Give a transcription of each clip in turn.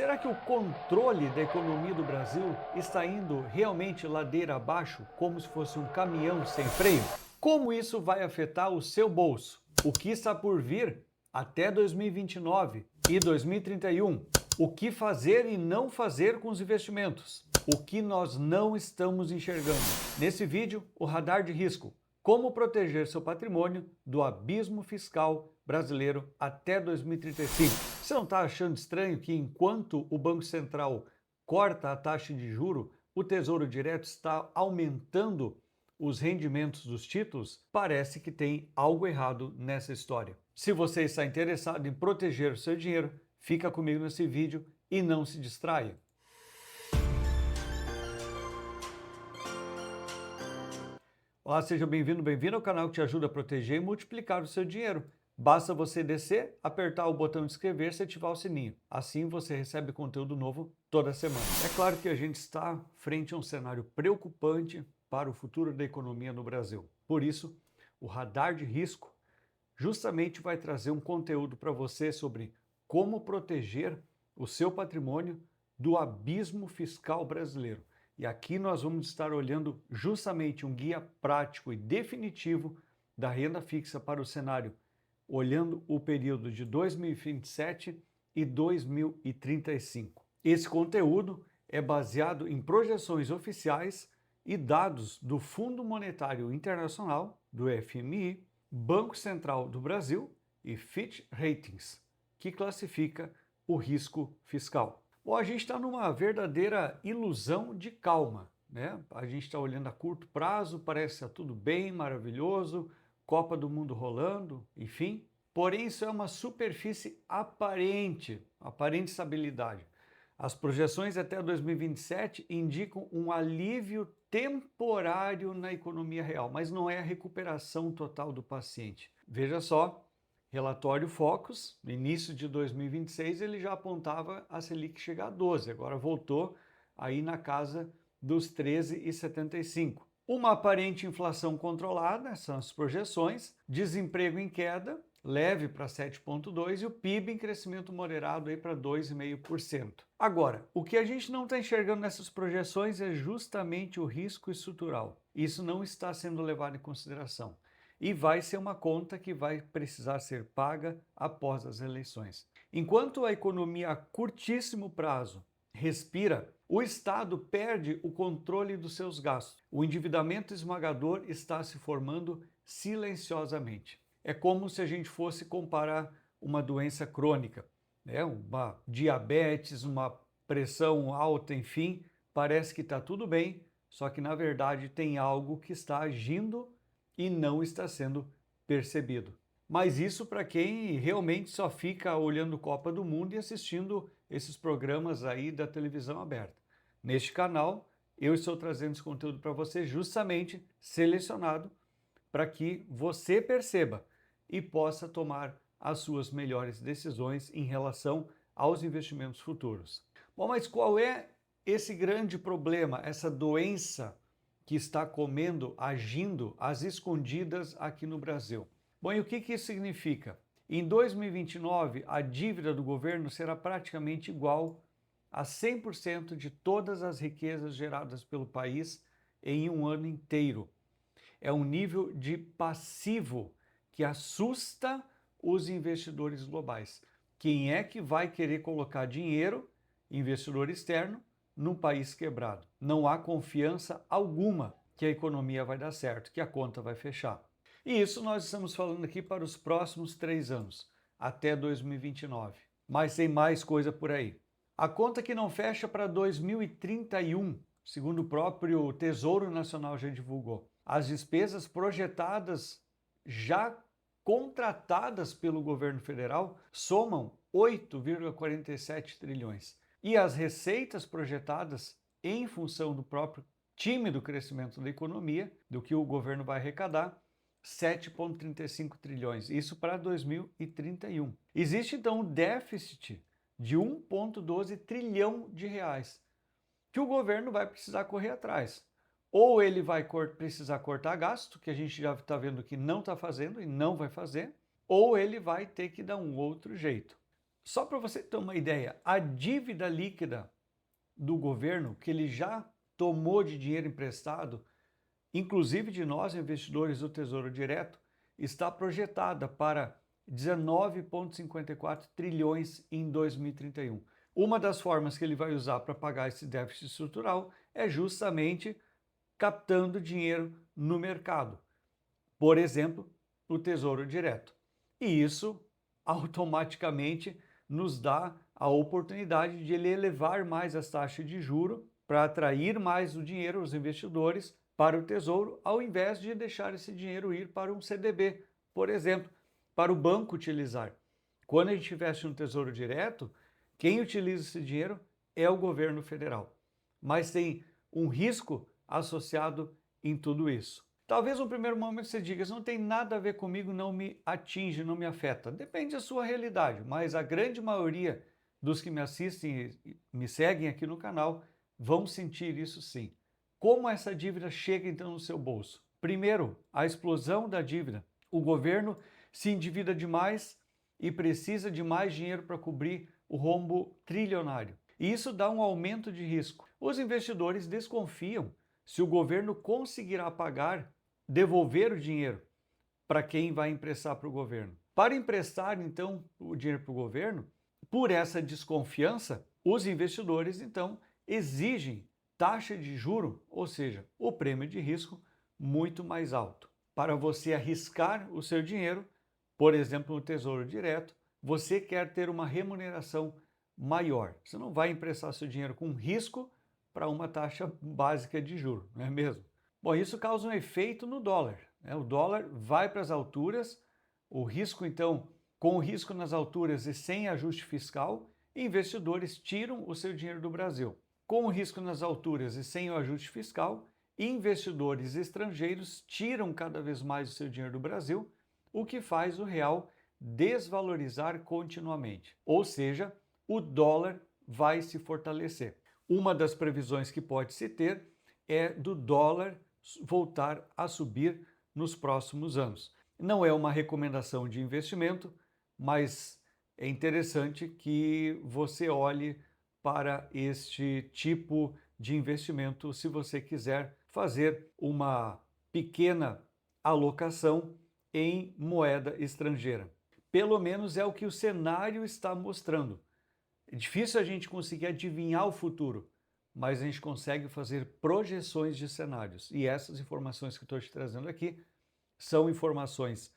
Será que o controle da economia do Brasil está indo realmente ladeira abaixo, como se fosse um caminhão sem freio? Como isso vai afetar o seu bolso? O que está por vir até 2029 e 2031? O que fazer e não fazer com os investimentos? O que nós não estamos enxergando? Nesse vídeo, o radar de risco. Como proteger seu patrimônio do abismo fiscal brasileiro até 2035. Você não está achando estranho que enquanto o Banco Central corta a taxa de juro, o Tesouro Direto está aumentando os rendimentos dos títulos? Parece que tem algo errado nessa história. Se você está interessado em proteger o seu dinheiro, fica comigo nesse vídeo e não se distraia. Olá, seja bem-vindo, bem-vindo ao canal que te ajuda a proteger e multiplicar o seu dinheiro. Basta você descer, apertar o botão de inscrever-se e ativar o sininho. Assim você recebe conteúdo novo toda semana. É claro que a gente está frente a um cenário preocupante para o futuro da economia no Brasil. Por isso, o radar de risco justamente vai trazer um conteúdo para você sobre como proteger o seu patrimônio do abismo fiscal brasileiro. E aqui nós vamos estar olhando justamente um guia prático e definitivo da renda fixa para o cenário, olhando o período de 2027 e 2035. Esse conteúdo é baseado em projeções oficiais e dados do Fundo Monetário Internacional, do FMI, Banco Central do Brasil e Fitch Ratings, que classifica o risco fiscal. Bom, a gente está numa verdadeira ilusão de calma, né? A gente está olhando a curto prazo, parece que está tudo bem, maravilhoso, Copa do Mundo rolando, enfim. Porém, isso é uma superfície aparente estabilidade. As projeções até 2027 indicam um alívio temporário na economia real, mas não é a recuperação total do paciente. Veja só, relatório Focus, no início de 2026, ele já apontava a Selic chegar a 12, agora voltou aí na casa dos 13,75. Uma aparente inflação controlada, são as projeções, desemprego em queda, leve para 7,2% e o PIB em crescimento moderado aí para 2,5%. Agora, o que a gente não está enxergando nessas projeções é justamente o risco estrutural. Isso não está sendo levado em consideração. E vai ser uma conta que vai precisar ser paga após as eleições. Enquanto a economia a curtíssimo prazo respira, o Estado perde o controle dos seus gastos. O endividamento esmagador está se formando silenciosamente. É como se a gente fosse comparar uma doença crônica, né? Uma diabetes, uma pressão alta, enfim, parece que está tudo bem, só que na verdade tem algo que está agindo e não está sendo percebido. Mas isso para quem realmente só fica olhando Copa do Mundo e assistindo esses programas aí da televisão aberta. Neste canal, eu estou trazendo esse conteúdo para você justamente selecionado para que você perceba e possa tomar as suas melhores decisões em relação aos investimentos futuros. Bom, mas qual é esse grande problema, essa doença que está comendo, agindo às escondidas aqui no Brasil? Bom, e o que isso significa? Em 2029, a dívida do governo será praticamente igual a 100% de todas as riquezas geradas pelo país em um ano inteiro. É um nível de passivo que assusta os investidores globais. Quem é que vai querer colocar dinheiro, investidor externo, num país quebrado? Não há confiança alguma que a economia vai dar certo, que a conta vai fechar. E isso nós estamos falando aqui para os próximos 3 anos, até 2029. Mas tem mais coisa por aí. A conta que não fecha para 2031, segundo o próprio Tesouro Nacional já divulgou. As despesas projetadas, já contratadas pelo governo federal, somam 8,47 trilhões. E as receitas projetadas em função do próprio tímido crescimento da economia, do que o governo vai arrecadar, 7,35 trilhões, isso para 2031. Existe então um déficit de 1,12 trilhão de reais, que o governo vai precisar correr atrás. Ou ele vai precisar cortar gasto, que a gente já está vendo que não está fazendo e não vai fazer, ou ele vai ter que dar um outro jeito. Só para você ter uma ideia, a dívida líquida do governo, que ele já tomou de dinheiro emprestado, inclusive de nós investidores do Tesouro Direto, está projetada para 19,54 trilhões em 2031. Uma das formas que ele vai usar para pagar esse déficit estrutural é justamente captando dinheiro no mercado. Por exemplo, o Tesouro Direto. E isso automaticamente nos dá a oportunidade de ele elevar mais as taxas de juros para atrair mais o dinheiro, os investidores, para o Tesouro, ao invés de deixar esse dinheiro ir para um CDB, por exemplo, para o banco utilizar. Quando a gente investe no Tesouro Direto, quem utiliza esse dinheiro é o governo federal. Mas tem um risco associado em tudo isso. Talvez no primeiro momento você diga, isso não tem nada a ver comigo, não me atinge, não me afeta. Depende da sua realidade, mas a grande maioria dos que me assistem e me seguem aqui no canal vão sentir isso sim. Como essa dívida chega então no seu bolso? Primeiro, a explosão da dívida. O governo se endivida demais e precisa de mais dinheiro para cobrir o rombo trilionário. E isso dá um aumento de risco. Os investidores desconfiam se o governo conseguirá pagar, devolver o dinheiro para quem vai emprestar para o governo. Para emprestar, então, o dinheiro para o governo, por essa desconfiança, os investidores, então, exigem taxa de juro, ou seja, o prêmio de risco, muito mais alto. Para você arriscar o seu dinheiro, por exemplo, no Tesouro Direto, você quer ter uma remuneração maior. Você não vai emprestar seu dinheiro com risco para uma taxa básica de juros, não é mesmo? Bom, isso causa um efeito no dólar, né? O dólar vai para as alturas, o risco, então, com o risco nas alturas e sem ajuste fiscal, investidores tiram o seu dinheiro do Brasil. Com o risco nas alturas e sem o ajuste fiscal, investidores estrangeiros tiram cada vez mais o seu dinheiro do Brasil, o que faz o real desvalorizar continuamente. Ou seja, o dólar vai se fortalecer. Uma das previsões que pode se ter é do dólar voltar a subir nos próximos anos. Não é uma recomendação de investimento, mas é interessante que você olhe para este tipo de investimento se você quiser fazer uma pequena alocação em moeda estrangeira. Pelo menos é o que o cenário está mostrando. É difícil a gente conseguir adivinhar o futuro, mas a gente consegue fazer projeções de cenários. E essas informações que estou te trazendo aqui são informações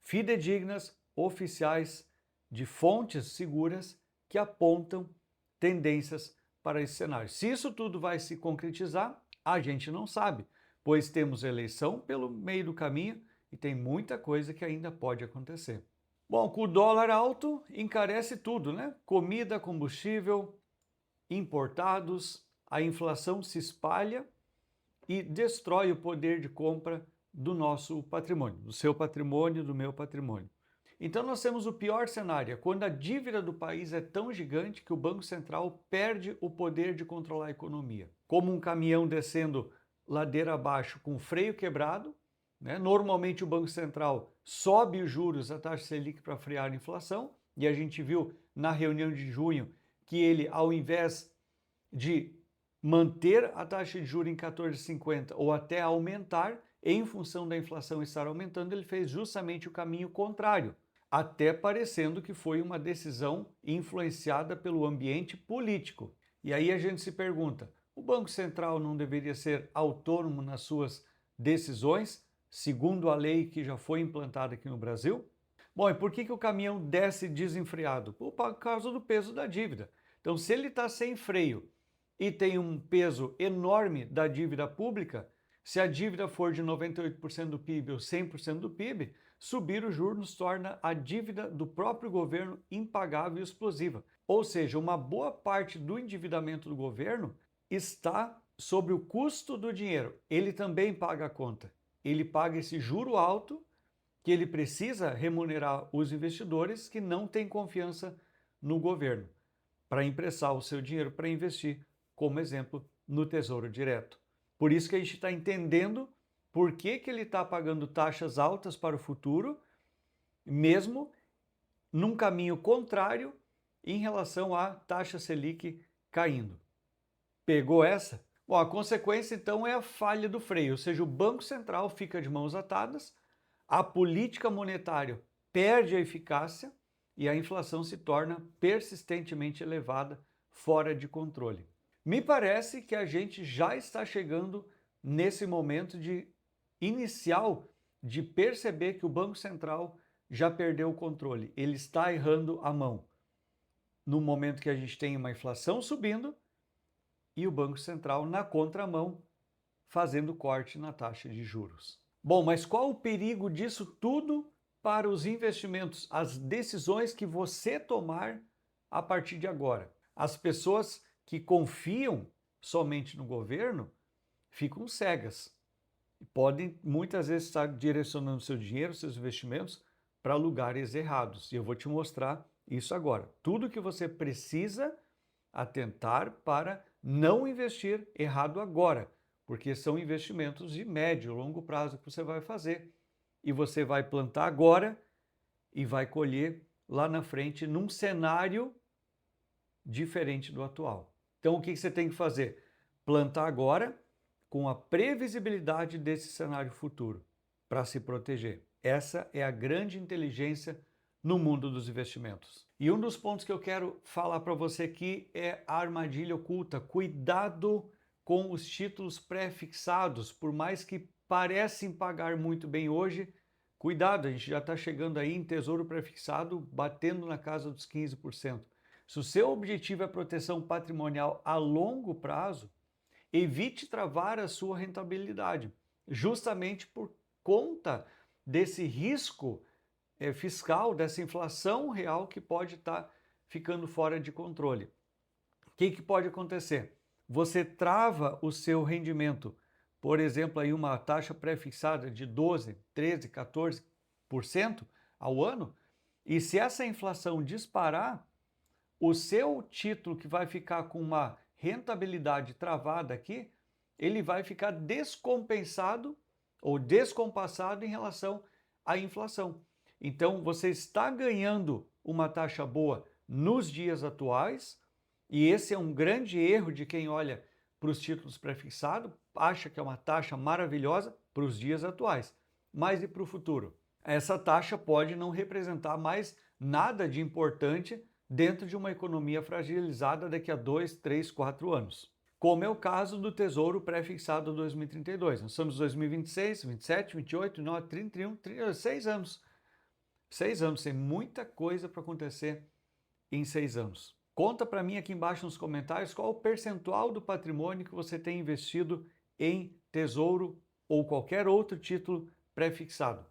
fidedignas, oficiais, de fontes seguras que apontam tendências para esse cenário. Se isso tudo vai se concretizar, a gente não sabe, pois temos eleição pelo meio do caminho e tem muita coisa que ainda pode acontecer. Bom, com o dólar alto, encarece tudo, né? Comida, combustível, importados, a inflação se espalha e destrói o poder de compra do nosso patrimônio, do seu patrimônio, do meu patrimônio. Então nós temos o pior cenário, quando a dívida do país é tão gigante que o Banco Central perde o poder de controlar a economia. Como um caminhão descendo ladeira abaixo com o freio quebrado, né? Normalmente o Banco Central sobe os juros, a taxa Selic para frear a inflação, e a gente viu na reunião de junho que ele, ao invés de manter a taxa de juros em 14,50 ou até aumentar, em função da inflação estar aumentando, ele fez justamente o caminho contrário, até parecendo que foi uma decisão influenciada pelo ambiente político. E aí a gente se pergunta, o Banco Central não deveria ser autônomo nas suas decisões, segundo a lei que já foi implantada aqui no Brasil? Bom, e por que o caminhão desce desenfreado? Por causa do peso da dívida. Então, se ele está sem freio e tem um peso enorme da dívida pública, se a dívida for de 98% do PIB ou 100% do PIB, subir os juros nos torna a dívida do próprio governo impagável e explosiva. Ou seja, uma boa parte do endividamento do governo está sobre o custo do dinheiro. Ele também paga a conta. Ele paga esse juro alto que ele precisa remunerar os investidores que não têm confiança no governo para emprestar o seu dinheiro para investir, como exemplo, no Tesouro Direto. Por isso que a gente está entendendo por que ele está pagando taxas altas para o futuro, mesmo num caminho contrário em relação à taxa Selic caindo. Pegou essa? Bom, a consequência então é a falha do freio, ou seja, o Banco Central fica de mãos atadas, a política monetária perde a eficácia e a inflação se torna persistentemente elevada, fora de controle. Me parece que a gente já está chegando nesse momento inicial de perceber que o Banco Central já perdeu o controle, ele está errando a mão. No momento que a gente tem uma inflação subindo e o Banco Central na contramão fazendo corte na taxa de juros. Bom, mas qual o perigo disso tudo para os investimentos, as decisões que você tomar a partir de agora? As pessoas que confiam somente no governo ficam cegas e podem muitas vezes estar direcionando seu dinheiro, seus investimentos para lugares errados. E eu vou te mostrar isso agora. Tudo que você precisa atentar para não investir errado agora, porque são investimentos de médio, longo prazo que você vai fazer. E você vai plantar agora e vai colher lá na frente num cenário diferente do atual. Então o que você tem que fazer? Plantar agora com a previsibilidade desse cenário futuro para se proteger. Essa é a grande inteligência no mundo dos investimentos. E um dos pontos que eu quero falar para você aqui é a armadilha oculta. Cuidado com os títulos pré-fixados, por mais que parecem pagar muito bem hoje, cuidado, a gente já está chegando aí em tesouro pré-fixado batendo na casa dos 15%. Se o seu objetivo é proteção patrimonial a longo prazo, evite travar a sua rentabilidade, justamente por conta desse risco fiscal, dessa inflação real que pode estar ficando fora de controle. O que pode acontecer? Você trava o seu rendimento, por exemplo, aí uma taxa pré-fixada de 12, 13, 14% ao ano, e se essa inflação disparar, o seu título que vai ficar com uma rentabilidade travada aqui, ele vai ficar descompensado ou descompassado em relação à inflação. Então, você está ganhando uma taxa boa nos dias atuais, e esse é um grande erro de quem olha para os títulos pré-fixados, acha que é uma taxa maravilhosa para os dias atuais, mas e para o futuro? Essa taxa pode não representar mais nada de importante dentro de uma economia fragilizada daqui a 2, 3, 4 anos. Como é o caso do Tesouro Pré-Fixado 2032. Nós estamos em 2026, 27, 28, 29, 31, 36 anos. 6 anos, tem muita coisa para acontecer em 6 anos. Conta para mim aqui embaixo nos comentários qual o percentual do patrimônio que você tem investido em tesouro ou qualquer outro título pré-fixado.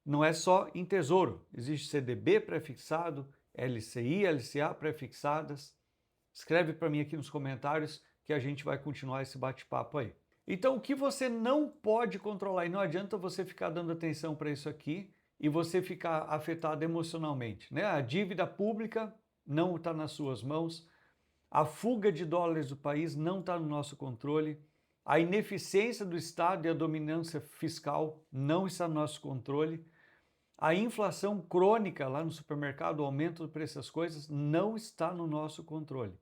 Não é só em tesouro, existe CDB pré-fixado, LCI, LCA pré-fixadas. Escreve para mim aqui nos comentários que a gente vai continuar esse bate-papo aí. Então, o que você não pode controlar, e não adianta você ficar dando atenção para isso aqui e você ficar afetado emocionalmente, né? A dívida pública não está nas suas mãos, a fuga de dólares do país não está no nosso controle, a ineficiência do Estado e a dominância fiscal não está no nosso controle, a inflação crônica lá no supermercado, o aumento do preço das coisas, não está no nosso controle.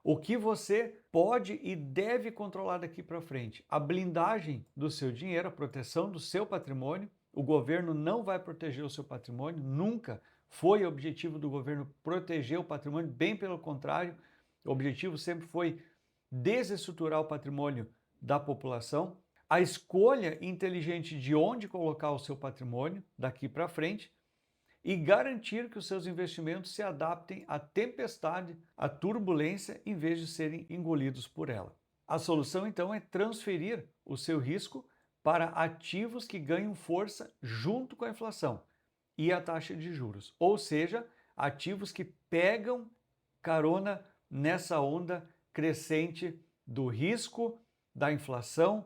O que você pode e deve controlar daqui para frente? A blindagem do seu dinheiro, a proteção do seu patrimônio. O governo não vai proteger o seu patrimônio, nunca foi o objetivo do governo proteger o patrimônio, bem pelo contrário, o objetivo sempre foi desestruturar o patrimônio da população. A escolha inteligente de onde colocar o seu patrimônio daqui para frente e garantir que os seus investimentos se adaptem à tempestade, à turbulência, em vez de serem engolidos por ela. A solução, então, é transferir o seu risco para ativos que ganham força junto com a inflação e a taxa de juros, ou seja, ativos que pegam carona nessa onda crescente do risco, da inflação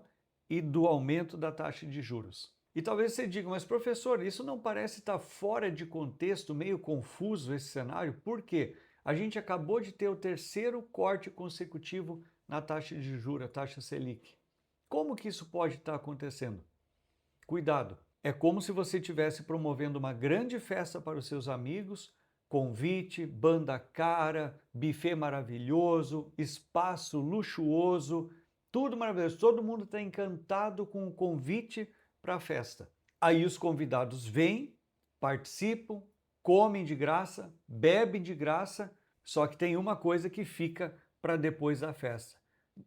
e do aumento da taxa de juros. E talvez você diga, mas professor, isso não parece estar fora de contexto, meio confuso esse cenário? Por quê? A gente acabou de ter o terceiro corte consecutivo na taxa de juros, a taxa Selic. Como que isso pode estar acontecendo? Cuidado, é como se você estivesse promovendo uma grande festa para os seus amigos, convite, banda cara, buffet maravilhoso, espaço luxuoso, tudo maravilhoso. Todo mundo está encantado com o convite para a festa. Aí os convidados vêm, participam, comem de graça, bebem de graça, só que tem uma coisa que fica para depois da festa.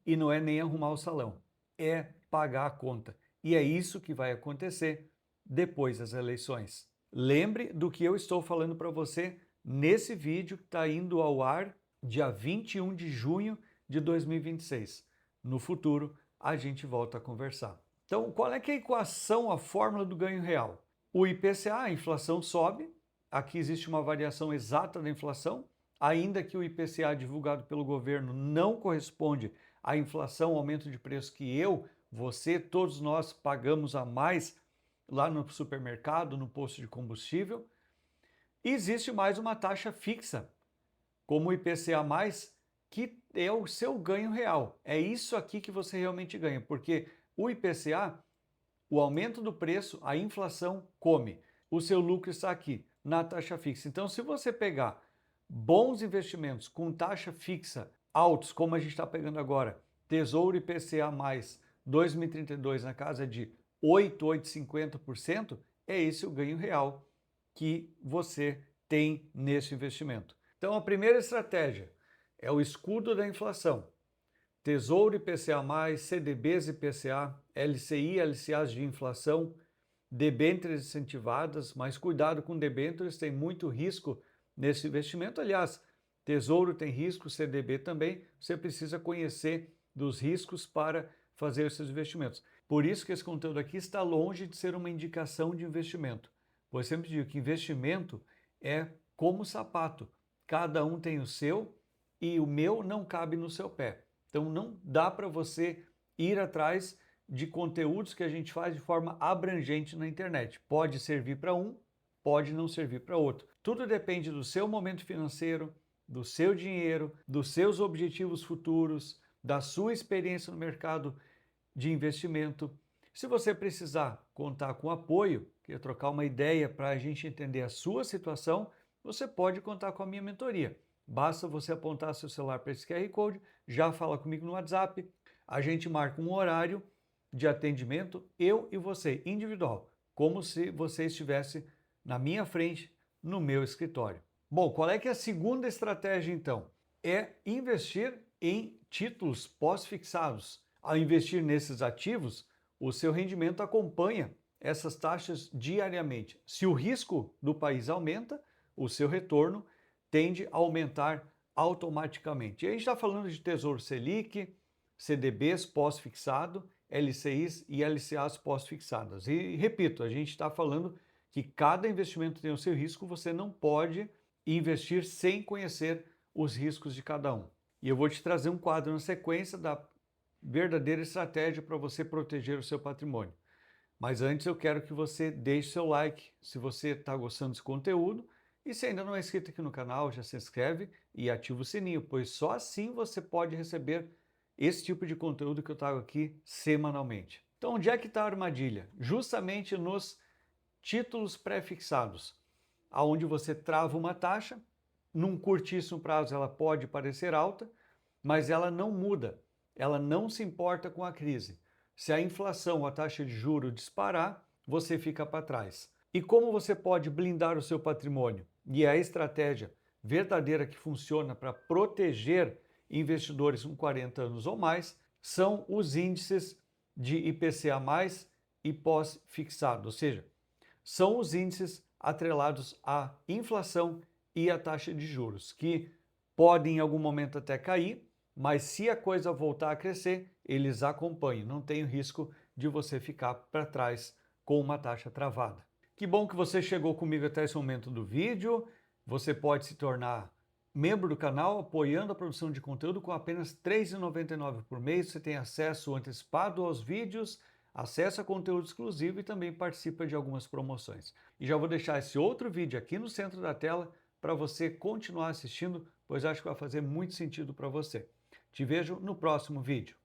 E não é nem arrumar o salão, é pagar a conta. E é isso que vai acontecer depois das eleições. Lembre do que eu estou falando para você nesse vídeo que está indo ao ar dia 21 de junho de 2026. No futuro, a gente volta a conversar. Então, qual é que é a equação, a fórmula do ganho real? O IPCA, a inflação sobe, aqui existe uma variação exata da inflação, ainda que o IPCA divulgado pelo governo não corresponde à inflação, ao aumento de preço que você, todos nós pagamos a mais lá no supermercado, no posto de combustível. E existe mais uma taxa fixa, como o IPCA+, que é o seu ganho real. É isso aqui que você realmente ganha, porque o IPCA, o aumento do preço, a inflação come. O seu lucro está aqui, na taxa fixa. Então, se você pegar bons investimentos com taxa fixa altos, como a gente está pegando agora, Tesouro IPCA+, 2032 na casa de 8,50%, é esse o ganho real que você tem nesse investimento. Então, a primeira estratégia é o escudo da inflação. Tesouro IPCA+, CDBs IPCA, LCI, LCAs de inflação, debêntures incentivadas, mas cuidado com debêntures, tem muito risco nesse investimento. Aliás, Tesouro tem risco, CDB também, você precisa conhecer dos riscos para fazer esses investimentos. Por isso que esse conteúdo aqui está longe de ser uma indicação de investimento. Pois sempre digo que investimento é como sapato. Cada um tem o seu e o meu não cabe no seu pé. Então não dá para você ir atrás de conteúdos que a gente faz de forma abrangente na internet. Pode servir para um, pode não servir para outro. Tudo depende do seu momento financeiro, do seu dinheiro, dos seus objetivos futuros, da sua experiência no mercado de investimento. Se você precisar contar com apoio, quer trocar uma ideia para a gente entender a sua situação, você pode contar com a minha mentoria. Basta você apontar seu celular para esse QR Code, já fala comigo no WhatsApp, a gente marca um horário de atendimento, eu e você, individual, como se você estivesse na minha frente, no meu escritório. Bom, qual é que é a segunda estratégia então? É investir em títulos pós-fixados. Ao investir nesses ativos, o seu rendimento acompanha essas taxas diariamente. Se o risco do país aumenta, o seu retorno tende a aumentar automaticamente. E a gente está falando de Tesouro Selic, CDBs pós-fixado, LCIs e LCAs pós-fixadas. E repito, a gente está falando que cada investimento tem o seu risco, você não pode investir sem conhecer os riscos de cada um. E eu vou te trazer um quadro na sequência da verdadeira estratégia para você proteger o seu patrimônio. Mas antes eu quero que você deixe seu like se você está gostando desse conteúdo e se ainda não é inscrito aqui no canal, já se inscreve e ativa o sininho, pois só assim você pode receber esse tipo de conteúdo que eu trago aqui semanalmente. Então, onde é que está a armadilha? Justamente nos títulos pré-fixados, aonde você trava uma taxa, num curtíssimo prazo ela pode parecer alta, mas ela não muda, ela não se importa com a crise. Se a inflação, a taxa de juros disparar, você fica para trás. E como você pode blindar o seu patrimônio? E a estratégia verdadeira que funciona para proteger investidores com 40 anos ou mais são os índices de IPCA+, e pós-fixado, ou seja, são os índices atrelados à inflação e à taxa de juros, que podem em algum momento até cair, mas se a coisa voltar a crescer, eles acompanham, não tem o risco de você ficar para trás com uma taxa travada. Que bom que você chegou comigo até esse momento do vídeo. Você pode se tornar membro do canal apoiando a produção de conteúdo com apenas R$ 3,99 por mês. Você tem acesso antecipado aos vídeos, acesso a conteúdo exclusivo e também participa de algumas promoções. E já vou deixar esse outro vídeo aqui no centro da tela para você continuar assistindo, pois acho que vai fazer muito sentido para você. Te vejo no próximo vídeo.